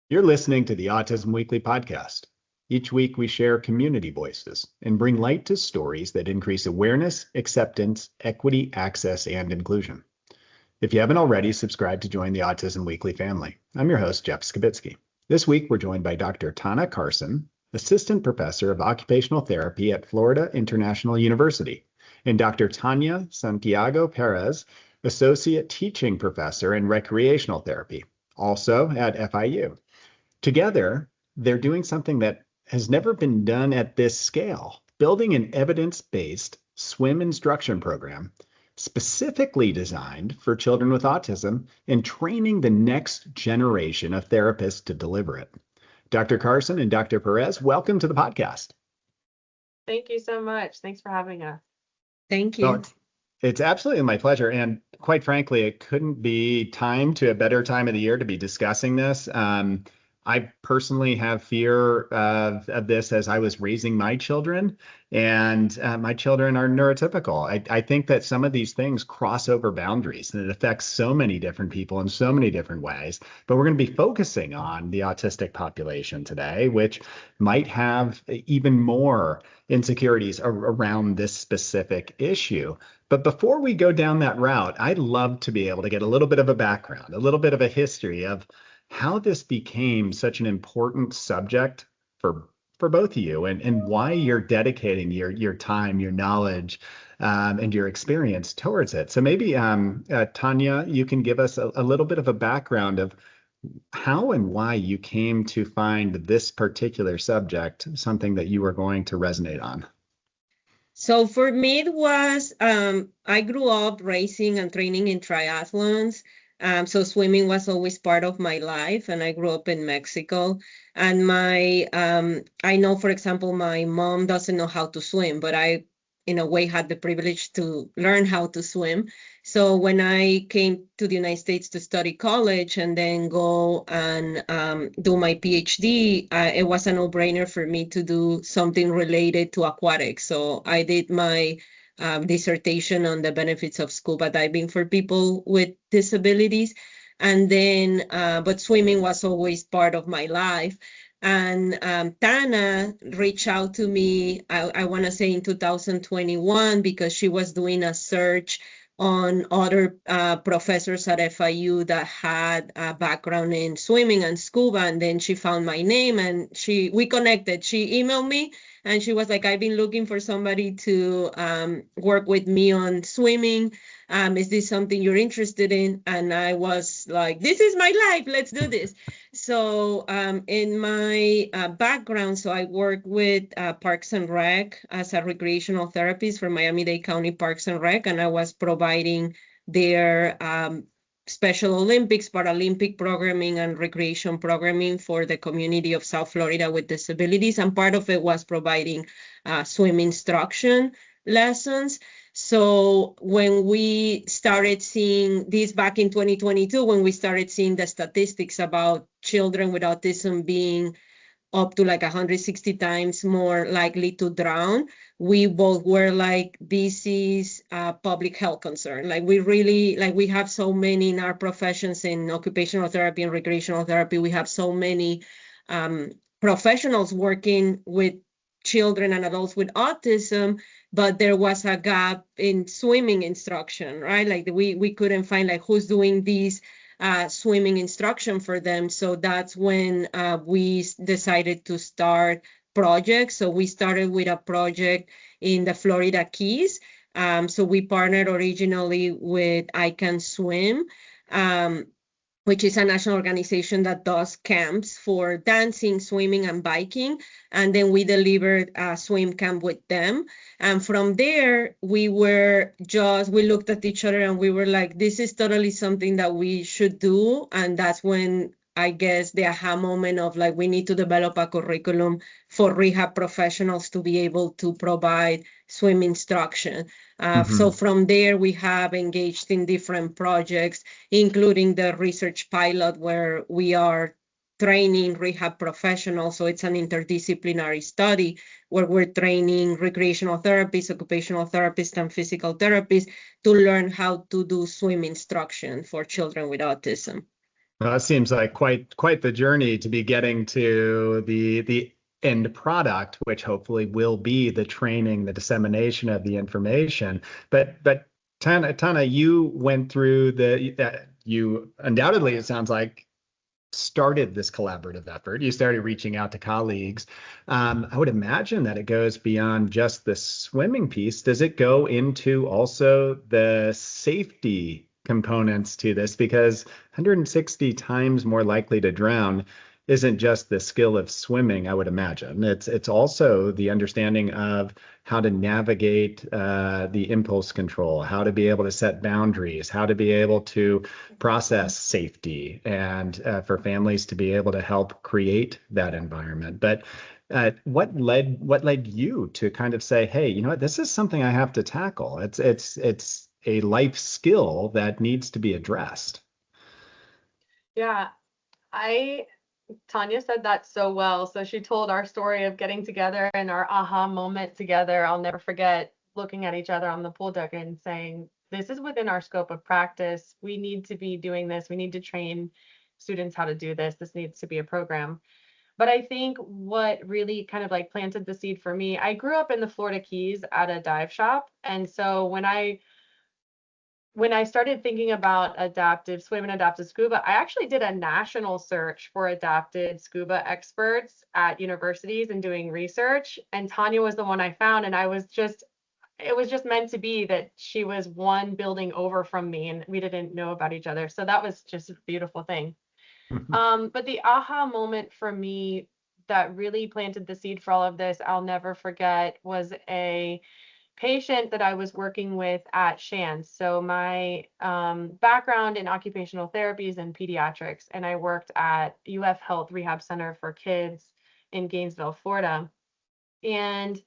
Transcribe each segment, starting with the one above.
You're listening to the Autism Weekly podcast. Each week, we share community voices and bring light to stories that increase awareness, acceptance, equity, access, and inclusion. If you haven't already, subscribe to join the Autism Weekly family. I'm your host, Jeff Skibitsky. This week, we're joined by Dr. Tana Carson, Assistant Professor of Occupational Therapy at Florida International University, and Dr. Tanya Santiago Perez, Associate Teaching Professor in Recreational Therapy, also at FIU. Together, they're doing something that has never been done at this scale, building an evidence-based swim instruction program specifically designed for children with autism and training the next generation of therapists to deliver it. Dr. Carson and Dr. Perez, welcome to the podcast. Thank you so much. Thanks for having us. Thank you. Well, it's absolutely my pleasure. And quite frankly, it couldn't be timed to a better time of the year to be discussing this. I personally have fear of this as I was raising my children, and my children are neurotypical. I think that some of these things cross over boundaries, and it affects so many different people in so many different ways. But we're going to be focusing on the autistic population today, which might have even more insecurities around this specific issue. But before we go down that route, I'd love to be able to get a little bit of a background, a little bit of a history of how this became such an important subject for both of you, and why you're dedicating your time, your knowledge, and your experience towards it. So maybe, Tanya, you can give us a little bit of a background of how and why you came to find this particular subject something that you were going to resonate on. So for me, it was, I grew up racing and training in triathlons. So swimming was always part of my life, and I grew up in Mexico. And I know, for example, my mom doesn't know how to swim, but I, in a way, had the privilege to learn how to swim. So when I came to the United States to study college and then go and do my PhD, it was a no-brainer for me to do something related to aquatics. So I did my dissertation on the benefits of scuba diving for people with disabilities. And then, but swimming was always part of my life. And Tana reached out to me, I want to say in 2021, because she was doing a search on other professors at FIU that had a background in swimming and scuba. And then she found my name and we connected. She emailed me and she was like, I've been looking for somebody to work with me on swimming. Is this something you're interested in? And I was like, this is my life. Let's do this. So in my background, so I work with Parks and Rec as a recreational therapist for Miami-Dade County Parks and Rec, and I was providing their Special Olympics, Paralympic programming, and recreation programming for the community of South Florida with disabilities. And part of it was providing swim instruction lessons. So when we started seeing this back in 2022, when we started seeing the statistics about children with autism being up to like 160 times more likely to drown, we both were like, this is a public health concern. Like we have so many in our professions in occupational therapy and recreational therapy, we have so many professionals working with children and adults with autism, but there was a gap in swimming instruction, right? Like we couldn't find like who's doing these swimming instruction for them. So that's when we decided to start projects. So we started with a project in the Florida Keys. So we partnered originally with I Can Swim, which is a national organization that does camps for dancing, swimming, and biking. And then we delivered a swim camp with them. And from there, we looked at each other and we were like, this is totally something that we should do. And that's when I guess the aha moment of like, we need to develop a curriculum for rehab professionals to be able to provide swim instruction. So from there, we have engaged in different projects, including the research pilot where we are training rehab professionals. So it's an interdisciplinary study where we're training recreational therapists, occupational therapists, and physical therapists to learn how to do swim instruction for children with autism. Well, that seems like quite the journey to be getting to the end product, which hopefully will be the training, the dissemination of the information. But Tana, you went through you undoubtedly, it sounds like, started this collaborative effort. You started reaching out to colleagues. I would imagine that it goes beyond just the swimming piece. Does it go into also the safety components to this? Because 160 times more likely to drown isn't just the skill of swimming, I would imagine. It's also the understanding of how to navigate the impulse control, how to be able to set boundaries, how to be able to process safety, and for families to be able to help create that environment. But what led you to kind of say, hey, you know what, this is something I have to tackle. It's a life skill that needs to be addressed. Yeah, Tanya said that so well. So she told our story of getting together and our aha moment together. I'll never forget looking at each other on the pool deck and saying, this is within our scope of practice. We need to be doing this. We need to train students how to do this. This needs to be a program. But I think what really kind of like planted the seed for me, I grew up in the Florida Keys at a dive shop. And so when I started thinking about adaptive swim and adaptive scuba, I actually did a national search for adapted scuba experts at universities and doing research. And Tanya was the one I found. And it was just meant to be that she was one building over from me and we didn't know about each other. So that was just a beautiful thing. But the aha moment for me that really planted the seed for all of this, I'll never forget, was a patient that I was working with at Shands. So my background in occupational therapies and pediatrics, and I worked at UF Health Rehab Center for Kids in Gainesville, Florida. And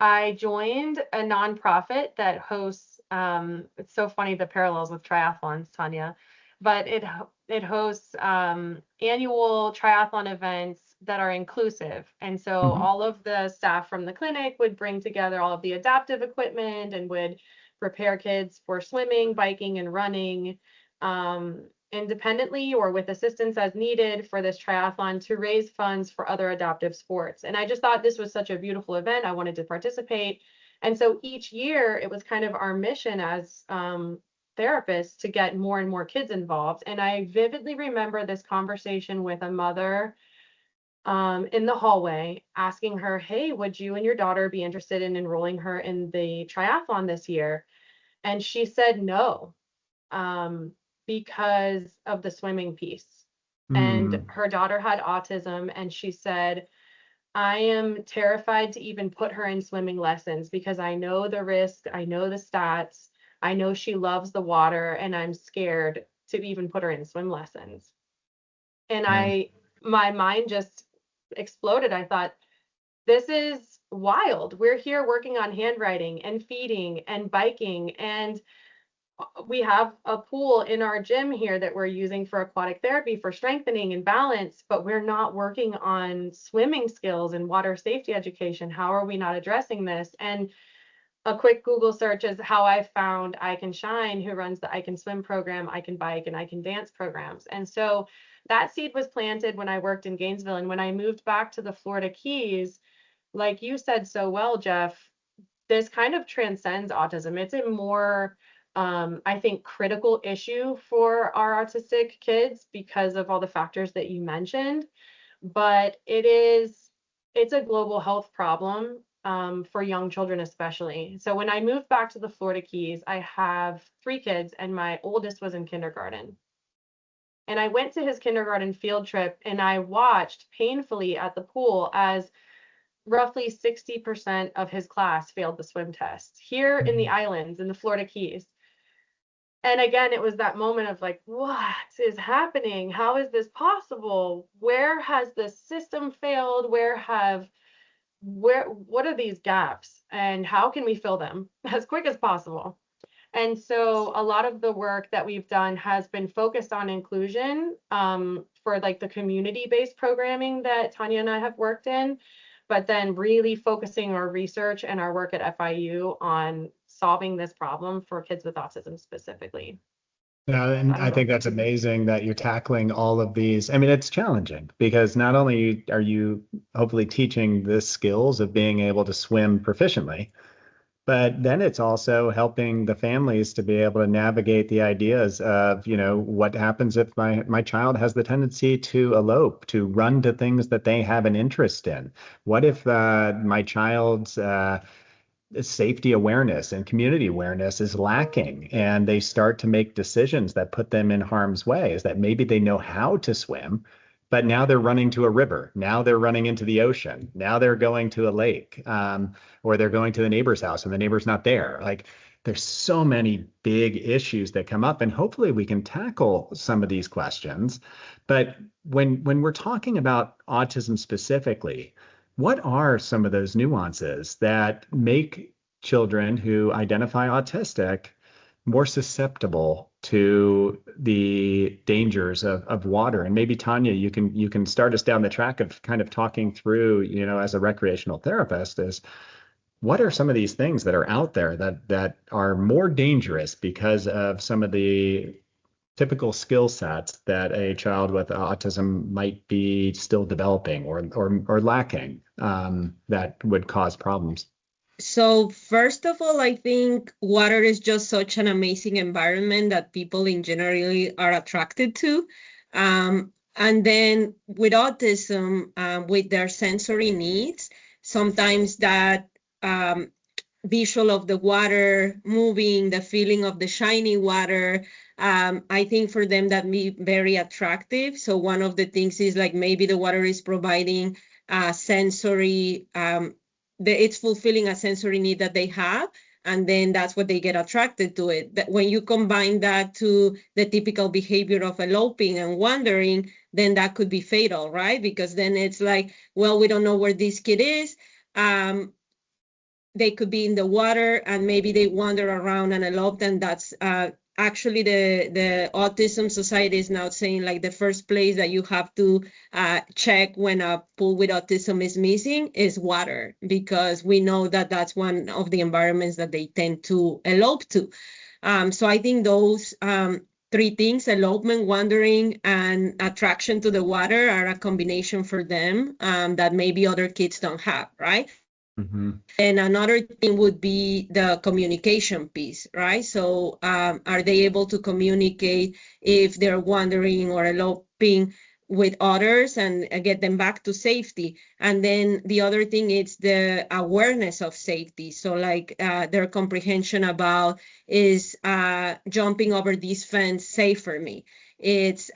I joined a nonprofit that hosts, it's so funny the parallels with triathlons, Tanya, but it hosts annual triathlon events that are inclusive. And so Mhm. all of the staff from the clinic would bring together all of the adaptive equipment and would prepare kids for swimming, biking, and running independently or with assistance as needed for this triathlon to raise funds for other adaptive sports. And I just thought this was such a beautiful event. I wanted to participate. And so each year it was kind of our mission as therapists to get more and more kids involved. And I vividly remember this conversation with a mother in the hallway asking her, hey, would you and your daughter be interested in enrolling her in the triathlon this year? And she said no, because of the swimming piece. And Mm. her daughter had autism, and she said, I am terrified to even put her in swimming lessons because I know the risk, I know the stats, I know she loves the water, and I'm scared to even put her in swim lessons. And Yeah. my mind just exploded. I thought, this is wild. We're here working on handwriting and feeding and biking, and we have a pool in our gym here that we're using for aquatic therapy for strengthening and balance, but we're not working on swimming skills and water safety education. How are we not addressing this? And a quick Google search is how I found I Can Shine, who runs the I Can Swim program, I Can Bike, and I Can Dance programs. And so that seed was planted when I worked in Gainesville. And when I moved back to the Florida Keys, like you said so well, Jeff, this kind of transcends autism. It's a more, I think, critical issue for our autistic kids because of all the factors that you mentioned. But it's a global health problem for young children, especially. So when I moved back to the Florida Keys, I have 3 kids, and my oldest was in kindergarten. And I went to his kindergarten field trip and I watched painfully at the pool as roughly 60% of his class failed the swim test here in the islands, in the Florida Keys. And again, it was that moment of like, what is happening? How is this possible? Where has the system failed? What are these gaps? And how can we fill them as quick as possible? And so a lot of the work that we've done has been focused on inclusion for like the community-based programming that Tanya and I have worked in, but then really focusing our research and our work at FIU on solving this problem for kids with autism specifically. Yeah, and I think that's amazing that you're tackling all of these. I mean, it's challenging because not only are you hopefully teaching the skills of being able to swim proficiently, but then it's also helping the families to be able to navigate the ideas of, what happens if my child has the tendency to elope, to run to things that they have an interest in? What if my child's safety awareness and community awareness is lacking and they start to make decisions that put them in harm's way? Is that maybe they know how to swim, but now they're running to a river, now they're running into the ocean, now they're going to a lake, or they're going to the neighbor's house and the neighbor's not there. Like, there's so many big issues that come up, and hopefully we can tackle some of these questions. But when we're talking about autism specifically, what are some of those nuances that make children who identify autistic more susceptible to the dangers of water? And maybe Tanya, you can start us down the track of kind of talking through, as a recreational therapist, is what are some of these things that are out there that are more dangerous because of some of the typical skill sets that a child with autism might be still developing or lacking, that would cause problems? So first of all, I think water is just such an amazing environment that people in general are attracted to. And then with autism, with their sensory needs, sometimes that visual of the water moving, the feeling of the shiny water, I think for them that be very attractive. So one of the things is like maybe the water is providing sensory, it's fulfilling a sensory need that they have, and then that's what they get attracted to it. That when you combine that to the typical behavior of eloping and wandering, then that could be fatal, right? Because then it's like, well, we don't know where this kid is. They could be in the water and maybe they wander around and elope, and that's actually the Autism Society is now saying like the first place that you have to check when a pool with autism is missing is water, because we know that that's one of the environments that they tend to elope to. So I think those three things, elopement, wandering, and attraction to the water, are a combination for them that maybe other kids don't have, right? Mm-hmm. And another thing would be the communication piece, right? So are they able to communicate if they're wandering or eloping with others and get them back to safety? And then the other thing is the awareness of safety. So like their comprehension about, is jumping over this fence safe for me? It's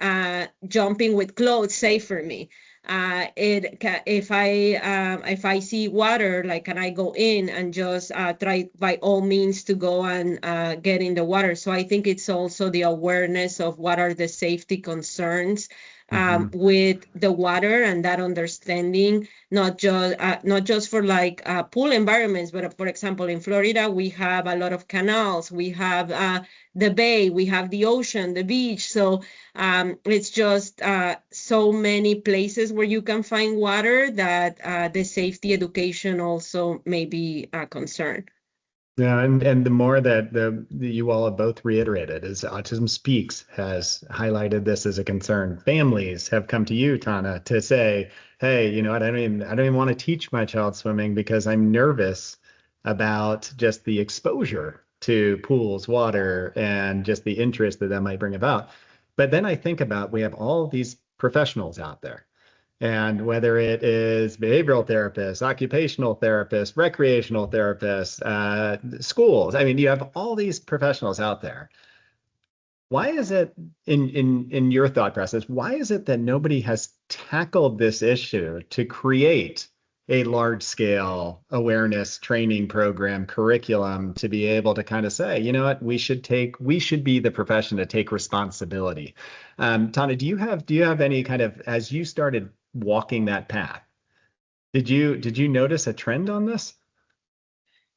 jumping with clothes safe for me? If I see water, like, can I go in and just try by all means to go and get in the water? So I think it's also the awareness of what are the safety concerns with the water, and that understanding, not just for like pool environments, but for example, in Florida, we have a lot of canals, we have the bay, we have the ocean, the beach. So it's just so many places where you can find water that the safety education also may be a concern. Yeah, and the more that you all have both reiterated is Autism Speaks has highlighted this as a concern. Families have come to you, Tana, to say, hey, you know what, I don't even want to teach my child swimming because I'm nervous about just the exposure to pools, water, and just the interest that might bring about. But then I think about, we have all these professionals out there. And whether it is behavioral therapists, occupational therapists, recreational therapists, schools, I mean, you have all these professionals out there. Why is it, in your thought process, why is it that nobody has tackled this issue to create a large scale awareness training program, curriculum, to be able to kind of say, you know what, we should be the profession to take responsibility? Tana, do you have any kind of, as you started walking that path, did you notice a trend on this?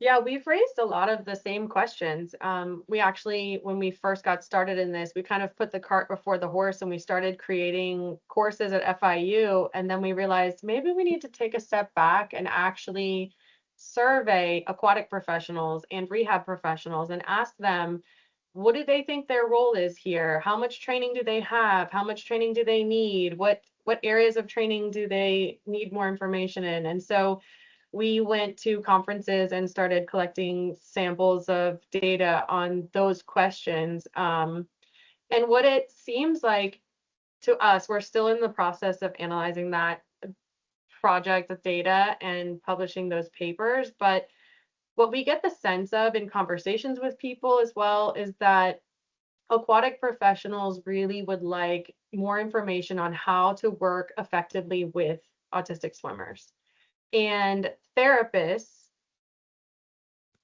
Yeah, we've raised a lot of the same questions. We actually, when we first got started in this, we kind of put the cart before the horse and we started creating courses at FIU. And then we realized maybe we need to take a step back and actually survey aquatic professionals and rehab professionals and ask them, what do they think their role is here? How much training do they have? How much training do they need? What areas of training do they need more information in? And so we went to conferences and started collecting samples of data on those questions. And what it seems like to us, we're still in the process of analyzing that project of data and publishing those papers. But what we get the sense of in conversations with people as well is that aquatic professionals really would like more information on how to work effectively with autistic swimmers. And therapists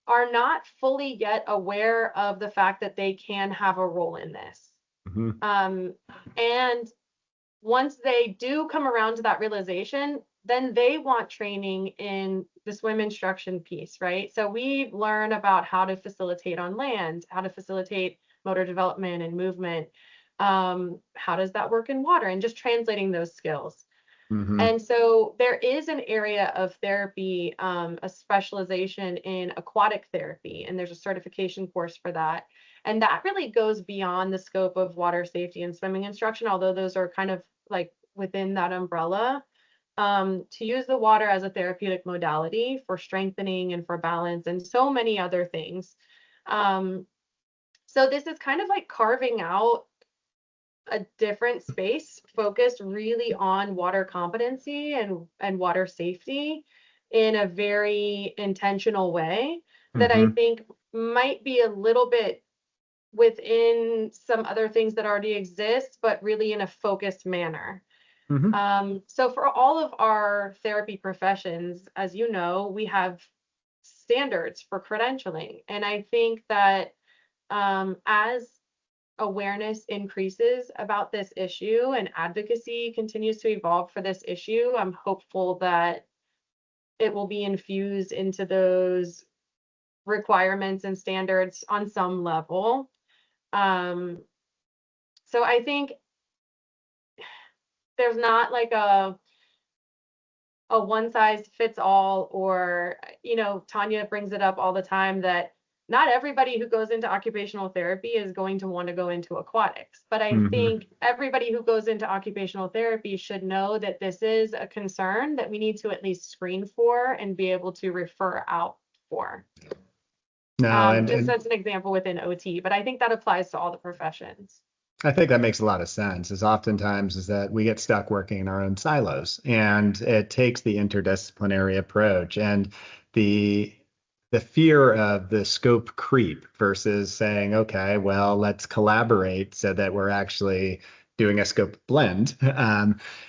are not fully yet aware of the fact that they can have a role in this. Mm-hmm. And once they do come around to that realization, then they want training in the swim instruction piece, right? So we learn about how to facilitate on land, how to facilitate motor development and movement. How does that work in water? And just translating those skills. Mm-hmm. And so there is an area of therapy, a specialization in aquatic therapy, and there's a certification course for that. And that really goes beyond the scope of water safety and swimming instruction, although those are kind of like within that umbrella. To use the water as a therapeutic modality for strengthening and for balance and so many other things. So this is kind of like carving out a different space focused really on water competency and water safety in a very intentional way that I Mm-hmm. think might be a little bit within some other things that already exist, but really in a focused manner. Mm-hmm. So for all of our therapy professions, as you know, we have standards for credentialing. And I think that as awareness increases about this issue and advocacy continues to evolve for this issue, I'm hopeful that it will be infused into those requirements and standards on some level. So I think there's not like a one size fits all, or Tanya brings it up all the time that not everybody who goes into occupational therapy is going to want to go into aquatics, but I Mm-hmm. think everybody who goes into occupational therapy should know that this is a concern that we need to at least screen for and be able to refer out for. No, Just and as an example within OT, but I think that applies to all the professions. I think that makes a lot of sense. Is oftentimes is that we get stuck working in our own silos, and it takes the interdisciplinary approach and the the fear of the scope creep versus saying, okay, well, let's collaborate so that we're actually doing a scope blend.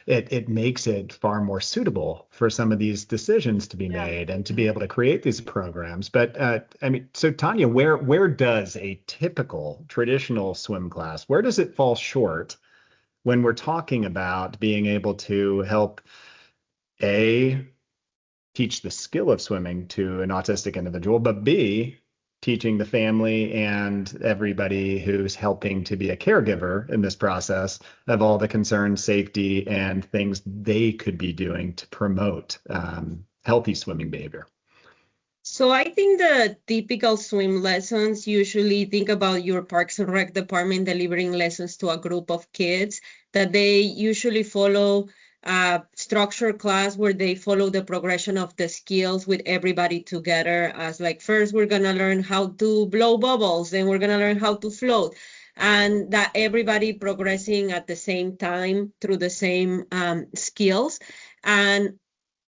It makes it far more suitable for some of these decisions to be Yeah. made and to be able to create these programs. But I mean, so Tanya, where does a typical traditional swim class, where does it fall short when we're talking about being able to help A, teach the skill of swimming to an autistic individual, but B, teaching the family and everybody who's helping to be a caregiver in this process of all the concerns, safety, and things they could be doing to promote healthy swimming behavior? So I think the typical swim lessons usually think about your Parks and Rec department delivering lessons to a group of kids that they usually follow a structured class where they follow the progression of the skills with everybody together as like first we're going to learn how to blow bubbles, then we're going to learn how to float, and that everybody progressing at the same time through the same skills. And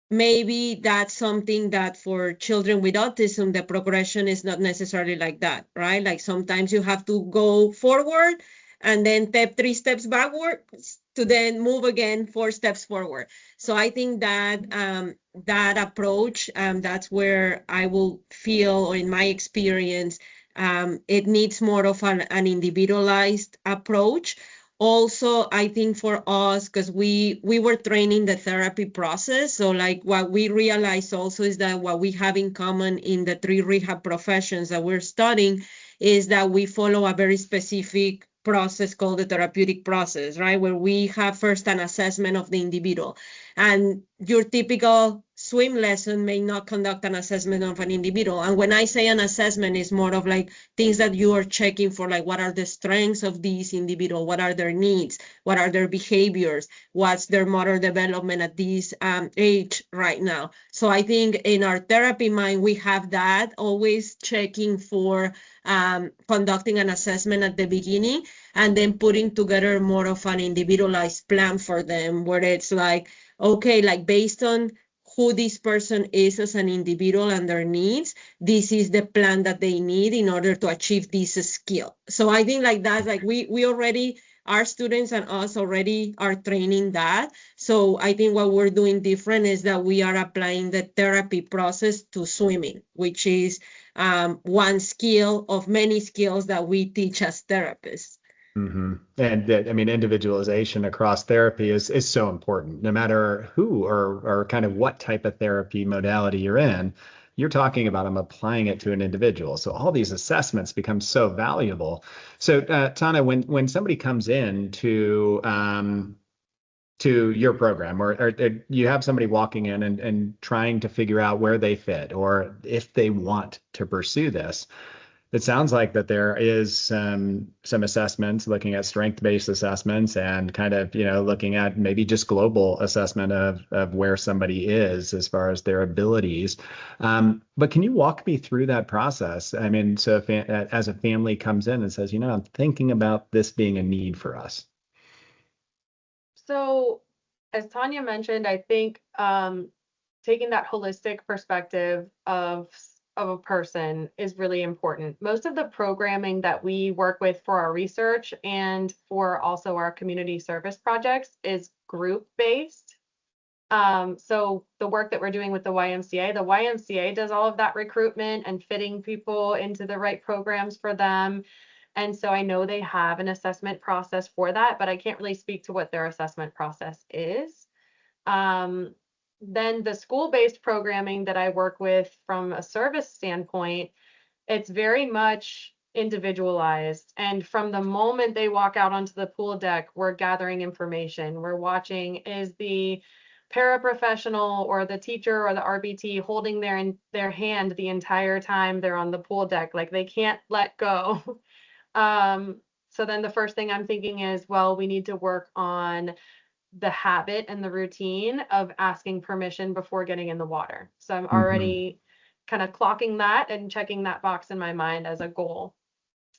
maybe that's something that for children with autism, the progression is not necessarily like that, right? Like sometimes you have to go forward and then step 3 steps backwards to then move again 4 steps forward. So I think that that approach, that's where I will feel, or in my experience, it needs more of an individualized approach Also, I think for us, because we were training the therapy process, so like what we realized also is that what we have in common in the 3 rehab professions that we're studying is that we follow a very specific process called the therapeutic process, right? Where we have first an assessment of the individual. And your typical swim lesson may not conduct an assessment of an individual. And when I say an assessment, it's more of like things that you are checking for, like what are the strengths of these individual, what are their needs, what are their behaviors, what's their motor development at this age right now. So I think in our therapy mind, we have that always checking for conducting an assessment at the beginning and then putting together more of an individualized plan for them, where it's like, okay, like based on who this person is as an individual and their needs, this is the plan that they need in order to achieve this skill. So I think like that's like we already, our students and us already are training that. So I think what we're doing different is that we are applying the therapy process to swimming, which is one skill of many skills that we teach as therapists. And I mean, individualization across therapy is so important. No matter who or kind of what type of therapy modality you're in, you're talking about I'm applying it to an individual. So all these assessments become so valuable. So Tana, when somebody comes in to your program, or you have somebody walking in and trying to figure out where they fit or if they want to pursue this, it sounds like that there is some assessments, looking at strength-based assessments and kind of, looking at maybe just global assessment of where somebody is as far as their abilities. But can you walk me through that process? I mean, so if, as a family comes in and says, I'm thinking about this being a need for us. So as Tanya mentioned, I think taking that holistic perspective of a person is really important. Most of the programming that we work with for our research and for also our community service projects is group based. So the work that we're doing with the YMCA does all of that recruitment and fitting people into the right programs for them. And so I know they have an assessment process for that, but I can't really speak to what their assessment process is. Then the school-based programming that I work with from a service standpoint, it's very much individualized. And from the moment they walk out onto the pool deck, we're gathering information. We're watching, is the paraprofessional or the teacher or the RBT holding their hand the entire time they're on the pool deck, like they can't let go. So then the first thing I'm thinking is, well, we need to work on the habit and the routine of asking permission before getting in the water. So I'm already kind of clocking that and checking that box in my mind as a goal.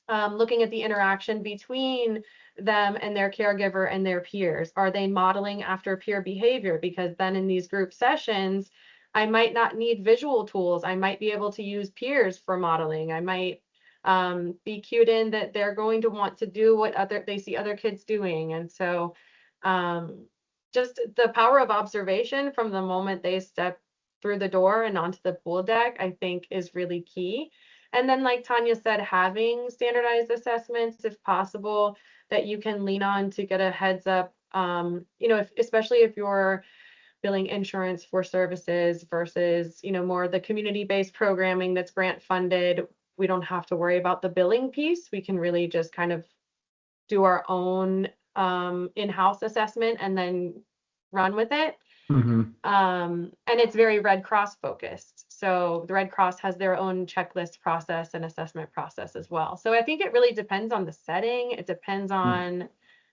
Looking at the interaction between them and their caregiver and their peers. Are they modeling after peer behavior? Because then in these group sessions, I might not need visual tools. I might be able to use peers for modeling. I might be cued in that they're going to want to do what they see other kids doing. And so just the power of observation from the moment they step through the door and onto the pool deck, I think is really key. And then, like Tanya said, having standardized assessments, if possible, that you can lean on to get a heads up, especially if you're billing insurance for services versus, more of the community-based programming that's grant funded. We don't have to worry about the billing piece. We can really just kind of do our own in-house assessment and then run with it. And it's very Red Cross focused. So the Red Cross has their own checklist process and assessment process as well. So I think it really depends on the setting. It depends on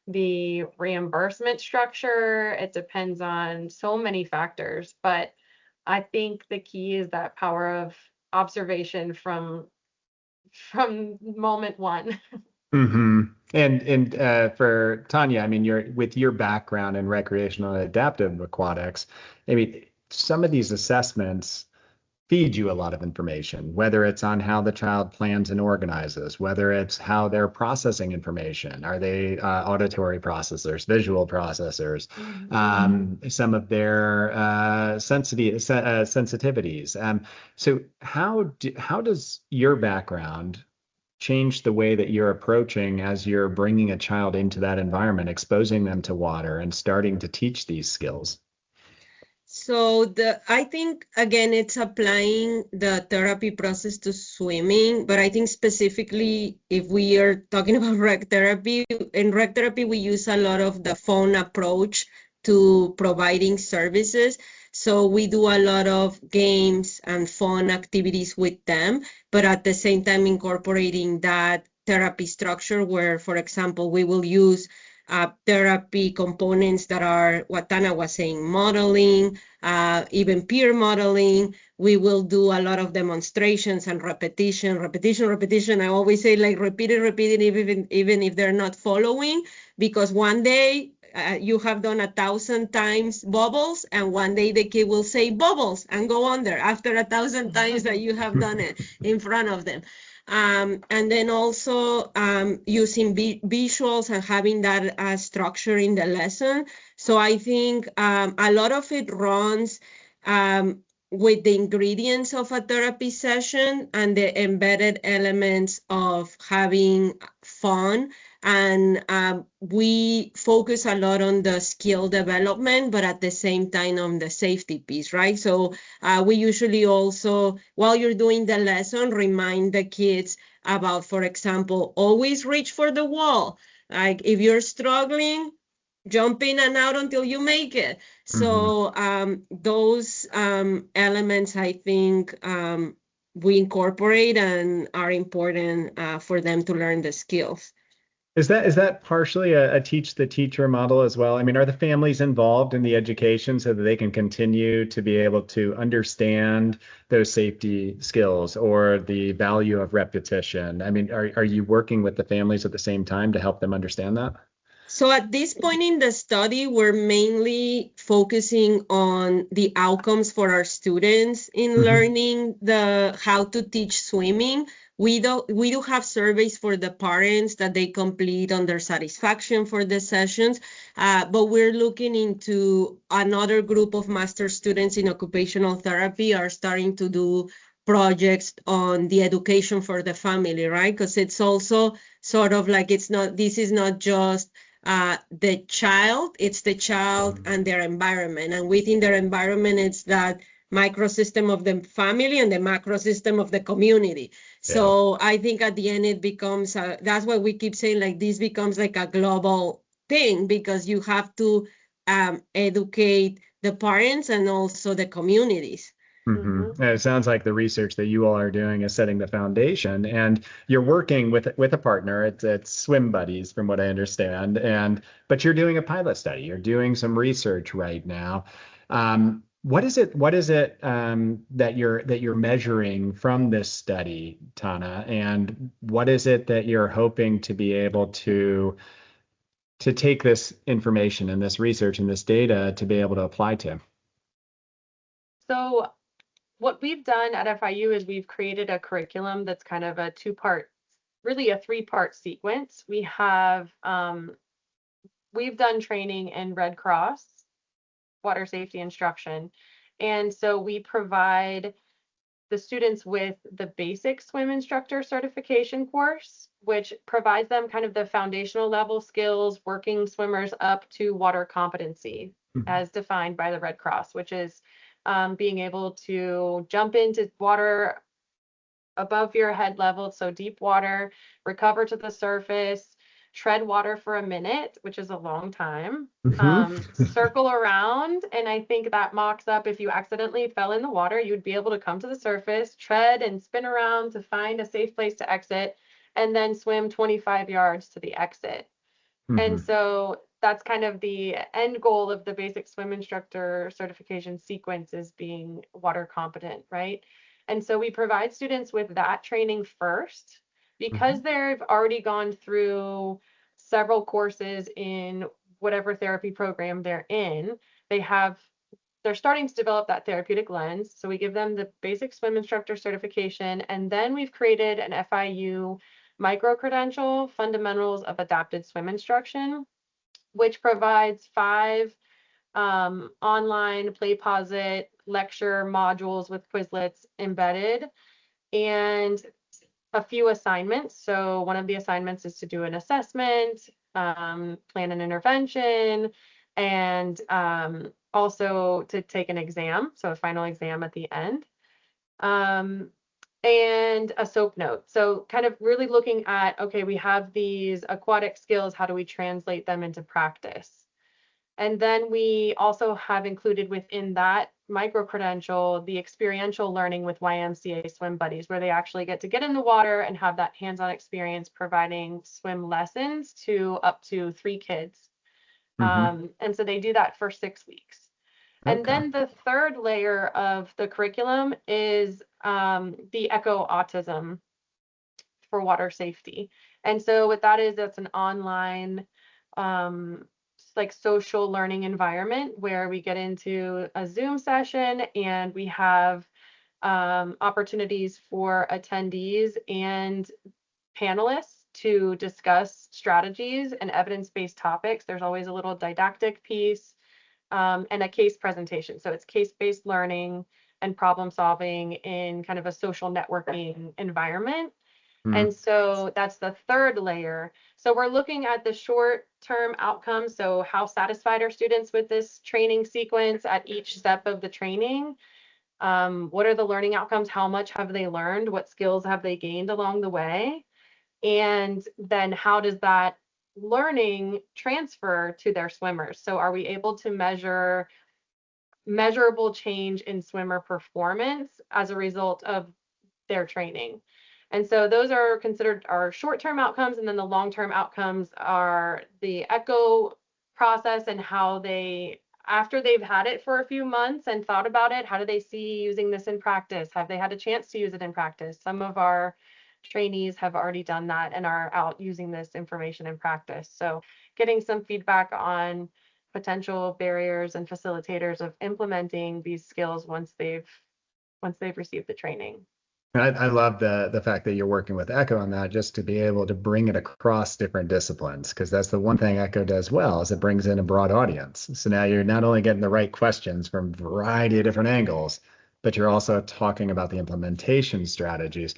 the reimbursement structure. It depends on so many factors. But I think the key is that power of observation from moment one. And for Tanya, I mean, with your background in recreational and adaptive aquatics, I mean, some of these assessments feed you a lot of information, whether it's on how the child plans and organizes, whether it's how they're processing information. Are they auditory processors, visual processors, some of their sensitivities. So how does your background changed the way that you're approaching as you're bringing a child into that environment, exposing them to water and starting to teach these skills? So I think again it's applying the therapy process to swimming, but I think specifically if we are talking about rec therapy, in rec therapy we use a lot of the phone approach to providing services. So we do a lot of games and fun activities with them, but at the same time incorporating that therapy structure where, for example, we will use therapy components that are what Tana was saying, modeling, even peer modeling. We will do a lot of demonstrations and repetition. I always say like repeat it, even if they're not following, because one day you have done 1,000 times bubbles, and one day the kid will say bubbles and go under after 1,000 times that you have done it in front of them. And then also using visuals and having that structure in the lesson. So I think a lot of it runs with the ingredients of a therapy session and the embedded elements of having fun. And we focus a lot on the skill development, but at the same time on the safety piece, right? So we usually also, while you're doing the lesson, remind the kids about, for example, always reach for the wall. Like if you're struggling, jump in and out until you make it. So those elements, I think, we incorporate and are important for them to learn the skills. Is that partially a teach the teacher model as well? I mean, are the families involved in the education so that they can continue to be able to understand those safety skills or the value of repetition? I mean, are you working with the families at the same time to help them understand that? So at this point in the study, we're mainly focusing on the outcomes for our students in learning how to teach swimming. We do have surveys for the parents that they complete on their satisfaction for the sessions, but we're looking into another group of master students in occupational therapy are starting to do projects on the education for the family, right? Because it's also sort of like this is not just the child, it's the child and their environment. And within their environment, it's that microsystem of the family and the macrosystem of the community. So I think at the end, it becomes, that's why we keep saying like this becomes like a global thing, because you have to educate the parents and also the communities. And it sounds like the research that you all are doing is setting the foundation, and you're working with a partner. It's Swim Buddies, from what I understand, but you're doing a pilot study. You're doing some research right now. What is it that you're measuring from this study, Tana, and what is it that you're hoping to be able to take this information and this research and this data to be able to apply to? So what we've done at FIU is we've created a curriculum that's kind of a two-part, really a three-part sequence. We've done training in Red Cross water safety instruction, and so we provide the students with the basic swim instructor certification course, which provides them kind of the foundational level skills, working swimmers up to water competency as defined by the Red Cross, which is being able to jump into water above your head level, so deep water, recover to the surface, tread water for a minute, which is a long time, circle around, and I think that mocks up if you accidentally fell in the water, you'd be able to come to the surface, tread and spin around to find a safe place to exit, and then swim 25 yards to the exit. And so that's kind of the end goal of the basic swim instructor certification sequence, is being water competent, right? And so we provide students with that training first, because they've already gone through several courses in whatever therapy program they're in. They're starting to develop that therapeutic lens. So we give them the basic swim instructor certification, and then we've created an FIU micro-credential, Fundamentals of Adapted Swim Instruction, which provides 5 online PlayPosit lecture modules with Quizlets embedded. And a few assignments. So one of the assignments is to do an assessment, plan an intervention, and also to take an exam, so a final exam at the end, and a SOAP note. So kind of really looking at, okay, we have these aquatic skills, how do we translate them into practice? And then we also have included within that micro-credential the experiential learning with YMCA swim buddies, where they actually get to get in the water and have that hands-on experience providing swim lessons to up to 3 kids. And so they do that for 6 weeks. And Okay. then the third layer of the curriculum is the Echo Autism for water safety. And so what that is, that's an online like social learning environment where we get into a Zoom session and we have opportunities for attendees and panelists to discuss strategies and evidence-based topics. There's always a little didactic piece and a case presentation. So it's case-based learning and problem solving in kind of a social networking environment. And so that's the third layer. So we're looking at the short-term outcomes. So how satisfied are students with this training sequence at each step of the training? What are the learning outcomes? How much have they learned? What skills have they gained along the way? And then how does that learning transfer to their swimmers? So are we able to measure measurable change in swimmer performance as a result of their training? And so those are considered our short-term outcomes, and then the long-term outcomes are the ECHO process and how they, after they've had it for a few months and thought about it, how do they see using this in practice? Have they had a chance to use it in practice? Some of our trainees have already done that and are out using this information in practice. So getting some feedback on potential barriers and facilitators of implementing these skills once they've received the training. I love the fact that you're working with Echo on that, just to be able to bring it across different disciplines, because that's the one thing Echo does well, is it brings in a broad audience. So now you're not only getting the right questions from a variety of different angles, but you're also talking about the implementation strategies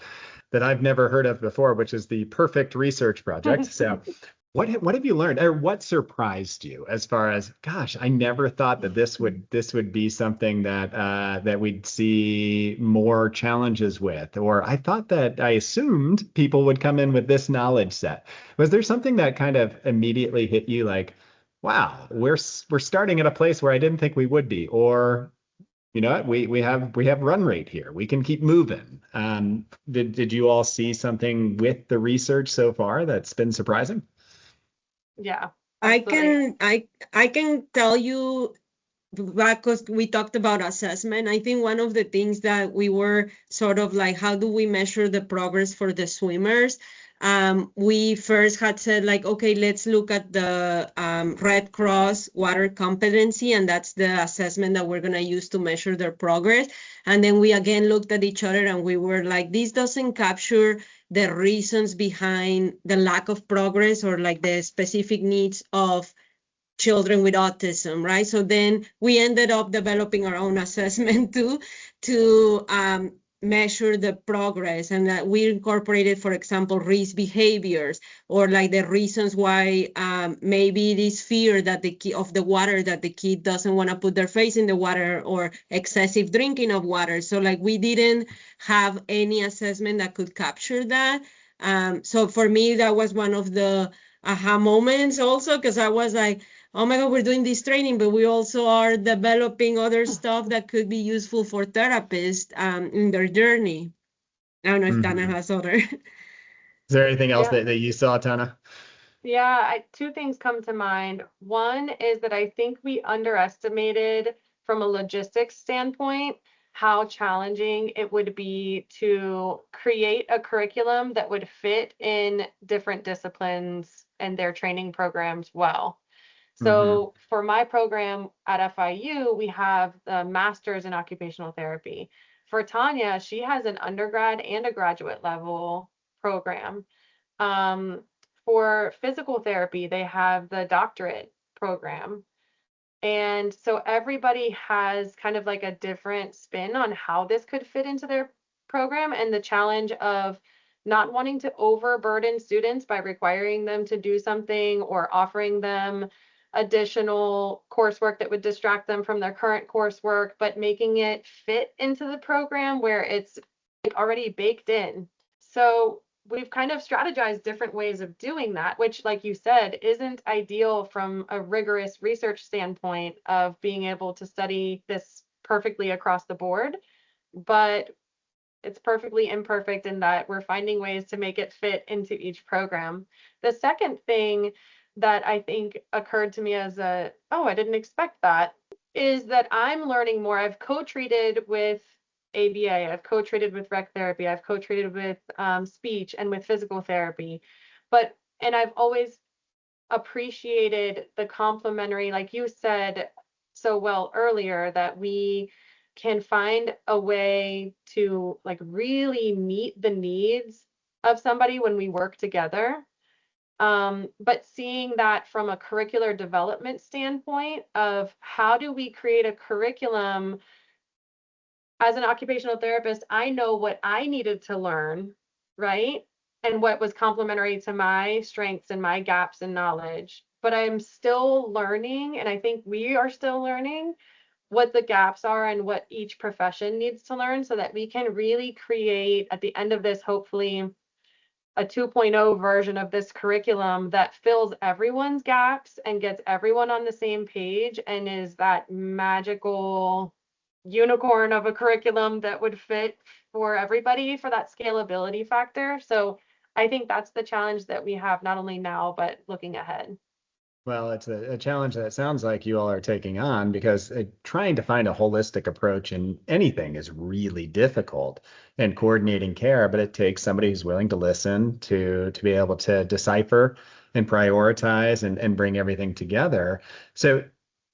that I've never heard of before, which is the perfect research project. So what have you learned, or what surprised you as far as, gosh, I never thought that this would be something that that we'd see more challenges with, or I assumed people would come in with this knowledge set. Was there something that kind of immediately hit you like, wow, we're starting at a place where I didn't think we would be, or you know what, we have run rate here, we can keep moving. Did you all see something with the research so far that's been surprising? Yeah, I absolutely. can I can tell you, because we talked about assessment. I think one of the things that we were sort of like, how do we measure the progress for the swimmers? We first had said like, okay, let's look at the Red Cross water competency, and that's the assessment that we're gonna use to measure their progress. And then we again looked at each other and we were like, this doesn't capture the reasons behind the lack of progress or like the specific needs of children with autism, right? So then we ended up developing our own assessment too, to measure the progress, and that we incorporated, for example, risk behaviors, or like the reasons why maybe this fear that of the water, that the kid doesn't want to put their face in the water, or excessive drinking of water. So like we didn't have any assessment that could capture that. So for me, that was one of the aha moments also, because I was like, oh my God, we're doing this training, but we also are developing other stuff that could be useful for therapists in their journey. I don't know if Tana Mhm. has other. Is there anything else Yeah. that you saw, Tana? Yeah, two things come to mind. One is that I think we underestimated from a logistics standpoint how challenging it would be to create a curriculum that would fit in different disciplines and their training programs well. Hmm. So for my program at FIU, we have the master's in occupational therapy. For Tanya, she has an undergrad and a graduate level program. Um, for physical therapy, they have the doctorate program. And so everybody has kind of like a different spin on how this could fit into their program, and the challenge of not wanting to overburden students by requiring them to do something or offering them additional coursework that would distract them from their current coursework, but making it fit into the program where it's already baked in. So we've kind of strategized different ways of doing that, which, like you said, isn't ideal from a rigorous research standpoint of being able to study this perfectly across the board. But it's perfectly imperfect in that we're finding ways to make it fit into each program. The second thing that I think occurred to me as I didn't expect that, is that I'm learning more. I've co-treated with ABA, I've co-treated with rec therapy, I've co-treated with speech and with physical therapy. And I've always appreciated the complementary, like you said so well earlier, that we can find a way to like really meet the needs of somebody when we work together. But seeing that from a curricular development standpoint of how do we create a curriculum. As an occupational therapist, I know what I needed to learn, right? And what was complementary to my strengths and my gaps in knowledge. But I'm still learning, and I think we are still learning what the gaps are and what each profession needs to learn so that we can really create, at the end of this, hopefully, a 2.0 version of this curriculum that fills everyone's gaps and gets everyone on the same page and is that magical unicorn of a curriculum that would fit for everybody for that scalability factor. So I think that's the challenge that we have not only now, but looking ahead. Well, it's a challenge that sounds like you all are taking on because trying to find a holistic approach in anything is really difficult and coordinating care, but it takes somebody who's willing to listen to be able to decipher and prioritize and bring everything together. So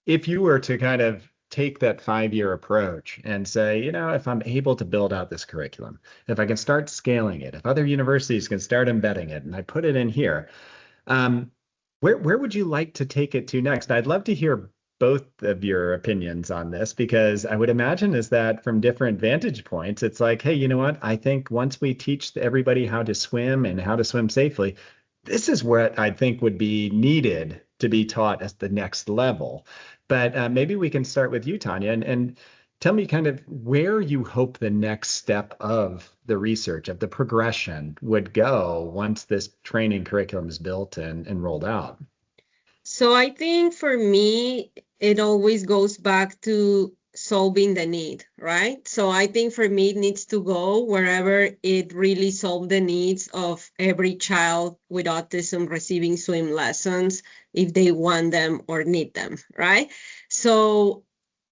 if you were to kind of take that 5-year approach and say, if I'm able to build out this curriculum, if I can start scaling it, if other universities can start embedding it, and I put it in here, um, where would you like to take it to next? I'd love to hear both of your opinions on this because I would imagine is that from different vantage points, it's like, hey, you know what? I think once we teach everybody how to swim and how to swim safely, this is what I think would be needed to be taught at the next level. But maybe we can start with you, Tanya, and tell me kind of where you hope the next step of the research, of the progression would go once this training curriculum is built and rolled out. So I think for me, it always goes back to solving the need, right? So I think for me, it needs to go wherever it really solves the needs of every child with autism receiving swim lessons if they want them or need them, right? So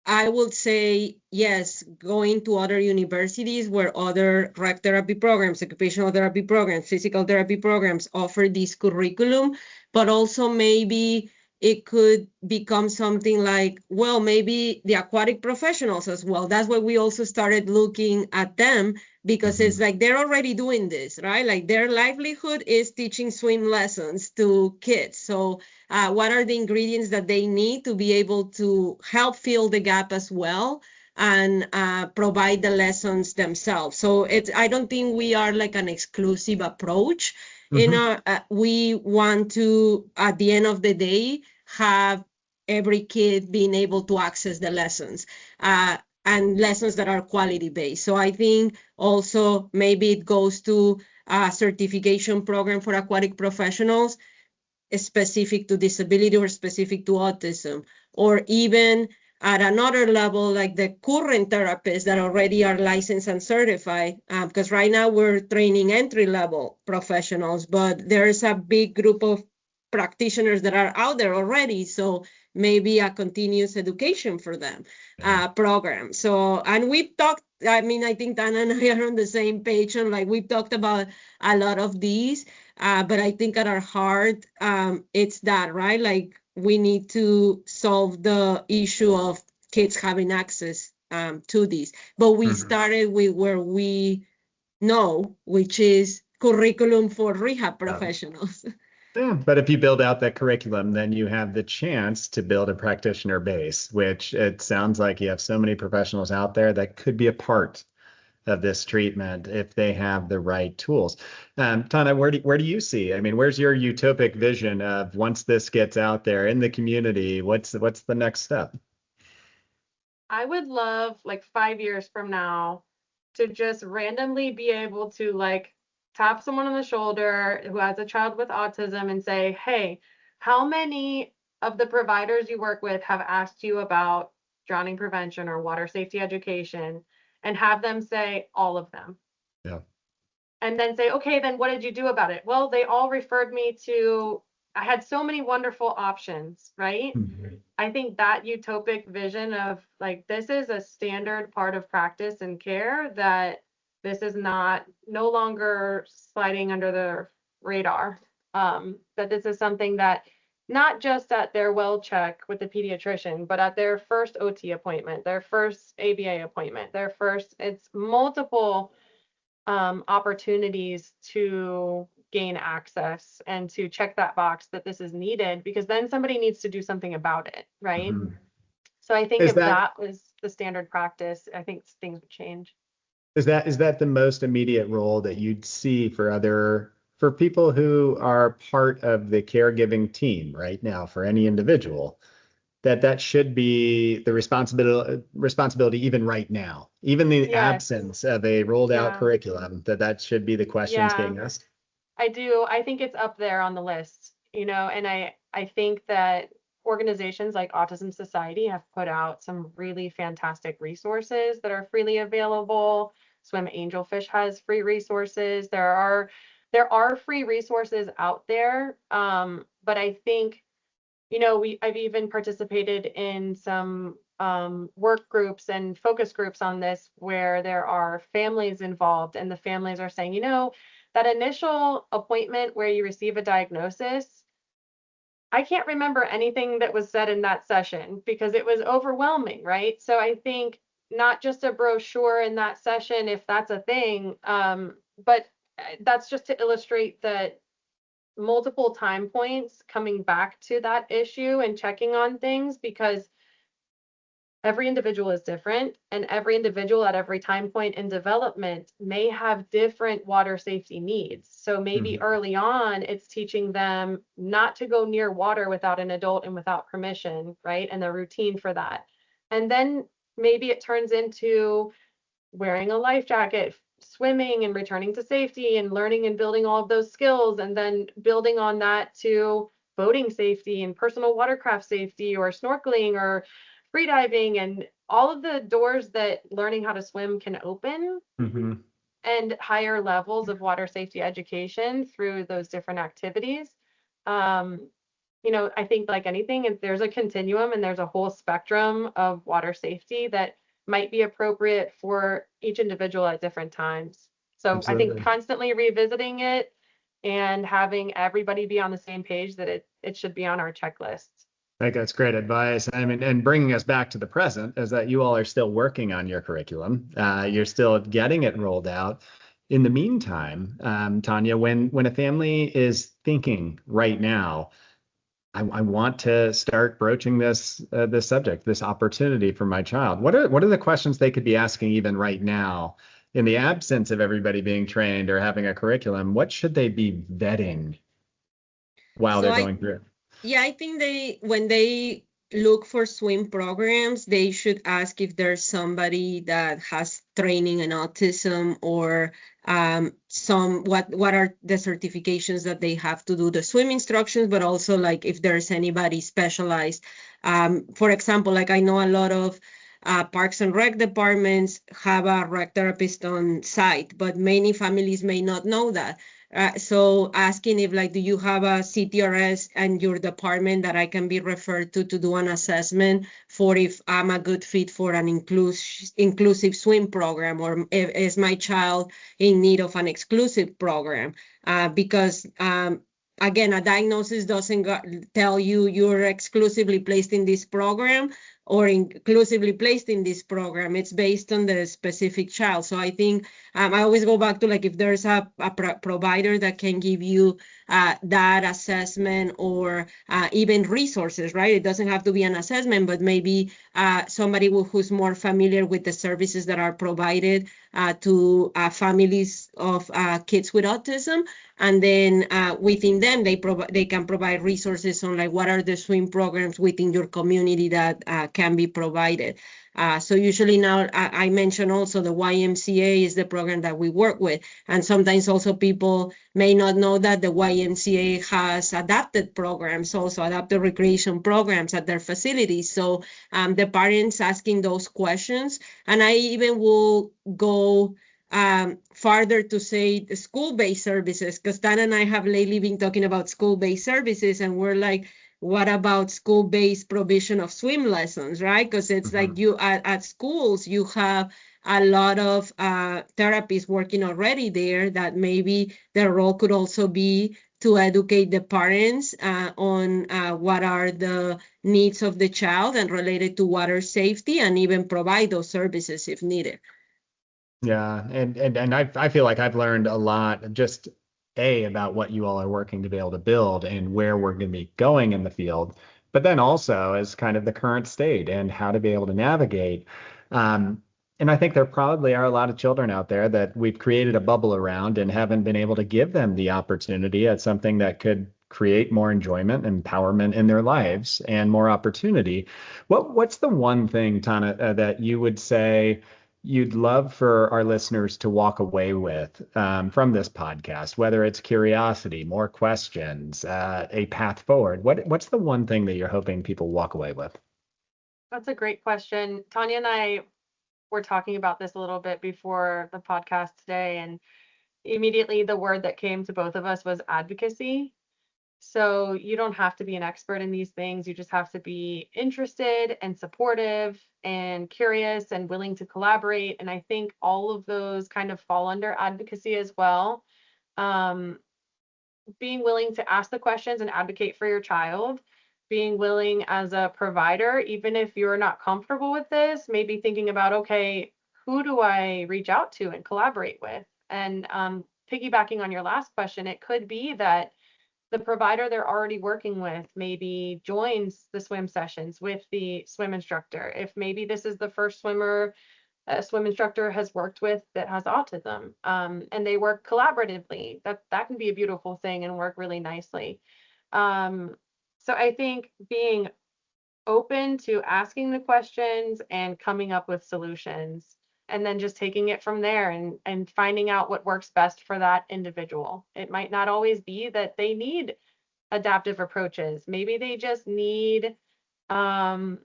I would say, yes, going to other universities where other rec therapy programs, occupational therapy programs, physical therapy programs offer this curriculum, but also maybe it could become something like, well, maybe the aquatic professionals as well. That's why we also started looking at them because it's like they're already doing this, right? Like their livelihood is teaching swim lessons to kids. So what are the ingredients that they need to be able to help fill the gap as well and provide the lessons themselves. So I don't think we are like an exclusive approach. We want to, at the end of the day, have every kid being able to access the lessons and lessons that are quality based. So I think also maybe it goes to a certification program for aquatic professionals specific to disability or specific to autism, or even at another level, like the current therapists that already are licensed and certified, because right now we're training entry-level professionals, but there's a big group of practitioners that are out there already. So maybe a continuous education for them program. So, and we've talked, I mean, I think Tana and I are on the same page, and like we've talked about a lot of these, but I think at our heart, it's that, right? Like we need to solve the issue of kids having access to these. But we started with where we know, which is curriculum for rehab professionals. Yeah, but if you build out that curriculum, then you have the chance to build a practitioner base, which it sounds like you have so many professionals out there that could be a part of this treatment if they have the right tools. Tana, where do you see? I mean, where's your utopic vision of once this gets out there in the community, what's the next step? I would love like 5 years from now to just randomly be able to like tap someone on the shoulder who has a child with autism and say, hey, how many of the providers you work with have asked you about drowning prevention or water safety education? And have them say all of them. Yeah. And then say, okay, then what did you do about it? Well, they all referred me to, I had so many wonderful options, right? Mm-hmm. I think that utopic vision of like, this is a standard part of practice and care, that this is not no longer sliding under the radar. That this is something that not just at their well check with the pediatrician, but at their first OT appointment, their first ABA appointment, it's multiple opportunities to gain access and to check that box that this is needed, because then somebody needs to do something about it, right? Mm-hmm. So I think Is if that that was the standard practice, I think things would change. is that the most immediate role that you'd see for people who are part of the caregiving team right now for any individual? That should be the responsibility even right now, even the Yes. absence of a rolled out Yeah. curriculum, that should be the questions Yeah. being asked. I do. I think it's up there on the list, and I think that organizations like Autism Society have put out some really fantastic resources that are freely available. Swim Angelfish has free resources. There are free resources out there. But I think, I've even participated in some work groups and focus groups on this where there are families involved, and the families are saying, that initial appointment where you receive a diagnosis, I can't remember anything that was said in that session because it was overwhelming, right? So I think not just a brochure in that session, if that's a thing, but that's just to illustrate that multiple time points coming back to that issue and checking on things, because every individual is different, and every individual at every time point in development may have different water safety needs. So maybe Mhm. early on, it's teaching them not to go near water without an adult and without permission, right? And the routine for that. And then maybe it turns into wearing a life jacket, swimming and returning to safety and learning and building all of those skills, and then building on that to boating safety and personal watercraft safety or snorkeling or freediving and all of the doors that learning how to swim can open, Mhm. and higher levels of water safety education through those different activities. Um, I think like anything, if there's a continuum and there's a whole spectrum of water safety that might be appropriate for each individual at different times. So I think Absolutely. constantly revisiting it and having everybody be on the same page that it should be on our checklist. I think that's great advice. I mean, and bringing us back to the present is that you all are still working on your curriculum. You're still getting it rolled out. In the meantime, Tanya, when a family is thinking right now, I want to start broaching this subject, this opportunity for my child. What are the questions they could be asking even right now, in the absence of everybody being trained or having a curriculum? What should they be vetting while So they're I going through it? Yeah, I think when they look for swim programs, they should ask if there's somebody that has training in autism, or what are the certifications that they have to do the swim instructions, but also like if there's anybody specialized. For example, like I know a lot of Parks and Rec departments have a rec therapist on site, but many families may not know that. So asking if like, do you have a CTRS and your department that I can be referred to do an assessment for if I'm a good fit for an inclusive swim program, or if, is my child in need of an exclusive program? Because again, a diagnosis doesn't tell you you're exclusively placed in this program or inclusively placed in this program. It's based on the specific child. So I think I always go back to, like, if there's a provider that can give you that assessment, or even resources, right? It doesn't have to be an assessment, but maybe somebody who's more familiar with the services that are provided to families of kids with autism. And then within them, they can provide resources on, like, what are the swim programs within your community that can be provided. So usually now, I mentioned also the YMCA is the program that we work with. And sometimes also people may not know that the YMCA has adapted programs, also adapted recreation programs at their facilities. So the parents asking those questions, and I even will go farther to say the school-based services, because Dan and I have lately been talking about school-based services, and we're like, what about school-based provision of swim lessons, right? Because it's like you at schools, you have a lot of therapists working already there, that maybe their role could also be to educate the parents on what are the needs of the child and related to water safety, and even provide those services if needed. Yeah, and I feel like I've learned a lot, just about what you all are working to be able to build and where we're going to be going in the field, but then also as kind of the current state and how to be able to navigate. And I think there probably are a lot of children out there that we've created a bubble around and haven't been able to give them the opportunity at something that could create more enjoyment, empowerment in their lives, and more opportunity. What's the one thing, Tana, that you would say you'd love for our listeners to walk away with from this podcast, whether it's curiosity, more questions, a path forward? What's the one thing that you're hoping people walk away with? That's a great question. Tanya and I were talking about this a little bit before the podcast today, and immediately the word that came to both of us was advocacy. So you don't have to be an expert in these things. You just have to be interested and supportive and curious and willing to collaborate. And I think all of those kind of fall under advocacy as well. Being willing to ask the questions and advocate for your child, being willing as a provider, even if you're not comfortable with this, maybe thinking about, okay, who do I reach out to and collaborate with? And piggybacking on your last question, it could be that the provider they're already working with maybe joins the swim sessions with the swim instructor. If maybe this is the first swimmer a swim instructor has worked with that has autism, and they work collaboratively, that can be a beautiful thing and work really nicely. So I think being open to asking the questions and coming up with solutions, and then just taking it from there and finding out what works best for that individual. It might not always be that they need adaptive approaches. Maybe they just need an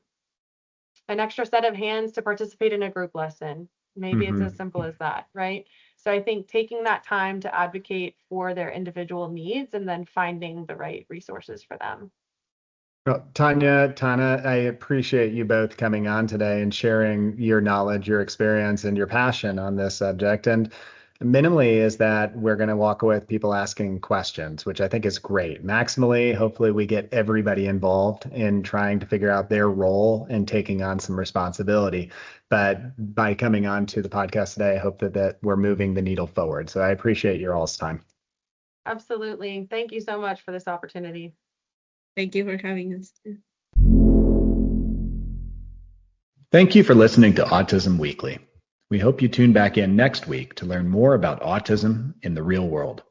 extra set of hands to participate in a group lesson. Maybe it's as simple as that, right? So I think taking that time to advocate for their individual needs and then finding the right resources for them. Well, Tanya, Tana, I appreciate you both coming on today and sharing your knowledge, your experience, and your passion on this subject. And minimally is that we're going to walk away with people asking questions, which I think is great. Maximally, hopefully we get everybody involved in trying to figure out their role and taking on some responsibility. But by coming on to the podcast today, I hope that we're moving the needle forward. So I appreciate your all's time. Absolutely. Thank you so much for this opportunity. Thank you for having us. Thank you for listening to Autism Weekly. We hope you tune back in next week to learn more about autism in the real world.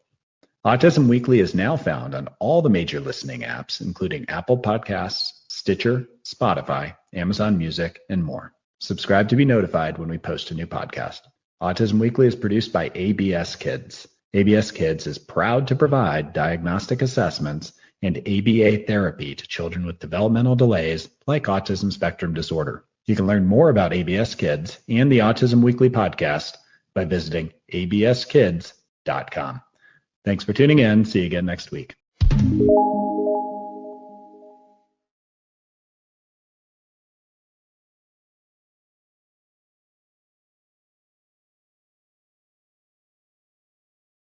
Autism Weekly is now found on all the major listening apps, including Apple Podcasts, Stitcher, Spotify, Amazon Music, and more. Subscribe to be notified when we post a new podcast. Autism Weekly is produced by ABS Kids. ABS Kids is proud to provide diagnostic assessments and ABA therapy to children with developmental delays like autism spectrum disorder. You can learn more about ABS Kids and the Autism Weekly podcast by visiting abskids.com. Thanks for tuning in. See you again next week.